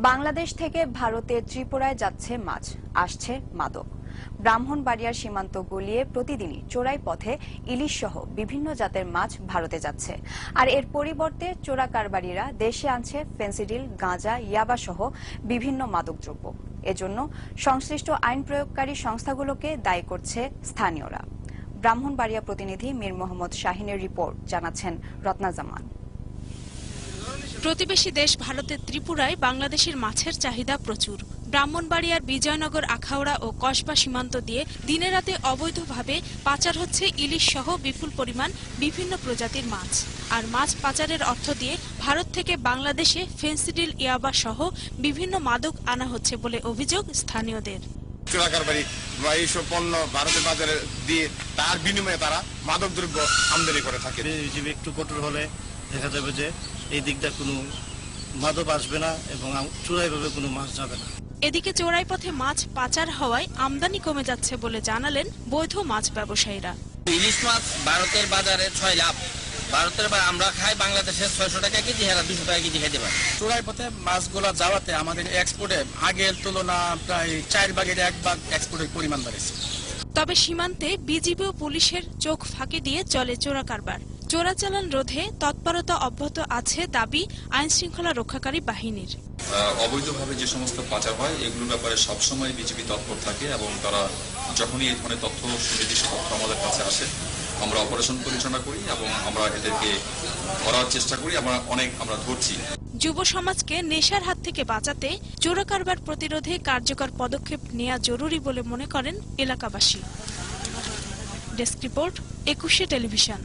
বাংলাদেশ থেকে ভারতের ত্রিপুরায় যাচ্ছে মাছ, আসছে মাদক। ব্রাহ্মণবাড়িয়ার সীমান্ত গলিয়ে প্রতিদিনই চোরাই পথে ইলিশ সহ বিভিন্ন জাতের মাছ ভারতে যাচ্ছে। আর এর পরিবর্তে চোরা কারবারিরা দেশে আনছে ফেন্সিডিল, গাঁজা, ইয়াবা সহ বিভিন্ন মাদকদ্রব্য। এজন্য সংশ্লিষ্ট আইন প্রয়োগকারী সংস্থাগুলোকে দায়ী করছে স্থানীয়রা। ব্রাহ্মণবাড়িয়া প্রতিনিধি মীর মোহাম্মদ শাহিনের রিপোর্ট, জানাচ্ছেন রত্না জামান। প্রতিবেশী দেশ ভারতের ত্রিপুরায় বাংলাদেশের মাছের চাহিদা প্রচুর। ব্রাহ্মণবাড়িয়ার বিজয়নগর, আখাউড়া ও কসবা সীমান্ত দিয়ে দিনে রাতে অবৈধভাবে পাচার হচ্ছে ইলিশ সহ বিপুল পরিমাণ বিভিন্ন প্রজাতির মাছ। আর মাছ পাচারের অর্থ দিয়ে ভারত থেকে বাংলাদেশে ফেন্সিডিল, ইয়াবা সহ বিভিন্ন মাদক আনা হচ্ছে বলে অভিযোগ স্থানীয়দের। চোরা কারবারি বা এইসব পণ্য ভারতের বাজারে দিয়ে তার বিনিময়ে তারা মাদক দ্রব্য আমদানি করে থাকে। একটু কঠোর হলে দেখা যাবে যে এই দিকটা কোনো মাদক আসবে না এবং চোরাইভাবে কোনো মাছ যাবে না। এদিকে চোরাই পথে মাছ পাচার হওয়ায় আমদানি কমে যাচ্ছে বলে জানালেন বৈধ মাছ ব্যবসায়ীরা। ইলিশ মাছ ভারতের বাজারে 6 লাখ, ভারতের আমরা খাই বাংলাদেশের 600 টাকা কেজি, হেরা 200 টাকা কেজি খেতে পারে। চোরাই পথে মাছগুলো যাওয়াতে আমাদের এক্সপোর্টে আগের তুলনা প্রায় 4 ভাগের 1 ভাগ এক্সপোর্টের পরিমাণ বাড়ছে। তবে সীমান্তে বিজিবি ও পুলিশের চোখ ফাঁকি দিয়ে চলে চোরা কারবার। চোরাচালান রোধে তৎপরতা অব্যাহত আছে দাবি আইন শৃঙ্খলা রক্ষাকারী বাহিনীর। অবৈধভাবে যে সমস্ত পাচার হয় এগুলোর ব্যাপারে সবসময় বিজিবি তৎপর থাকে এবং তারা যখনই এই ধরনের তথ্য, সুনির্দিষ্ট তথ্য আমাদের কাছে আসে আমরা অপারেশন পরিচালনা করি এবং আমরা এদেরকে ধরার চেষ্টা করি। আমরা ধরছি। যুব সমাজকে নেশার হাত থেকে বাঁচাতে চোরা কারবার প্রতিরোধে কার্যকর পদক্ষেপ নেওয়া জরুরি বলে মনে করেন এলাকাবাসী। ডেস্ক রিপোর্ট, 21শে টেলিভিশন।